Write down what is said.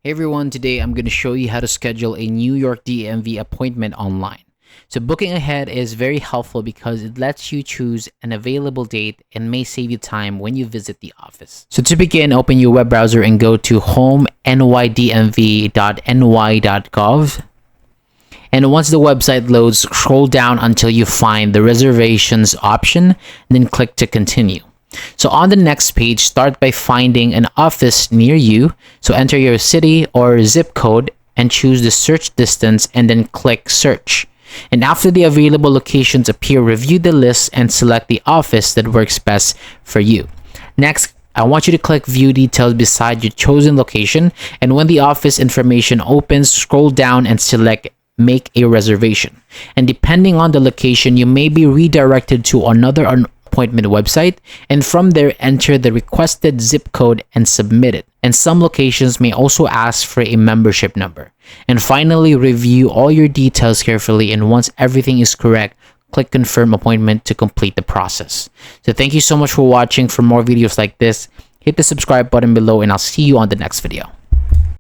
Hey everyone, today I'm going to show you how to schedule a New York DMV appointment online. So booking ahead is very helpful because it lets you choose an available date and may save you time when you visit the office. So to begin, open your web browser and go to home.nydmv.ny.gov. And once the website loads, scroll down until you find the reservations option, then click to continue. So on the next page, start by finding an office near you. So enter your city or zip code and choose the search distance and then click search. And after the available locations appear, review the list and select the office that works best for you. Next, I want you to click view details beside your chosen location. And when the office information opens, scroll down and select make a reservation. And depending on the location, you may be redirected to another appointment website, and from there enter the requested zip code and submit it. And some locations may also ask for a membership number. And finally, review all your details carefully, and once everything is correct, click confirm appointment to complete the process. So thank you so much for watching. For more videos like this, hit the subscribe button below and I'll see you on the next video.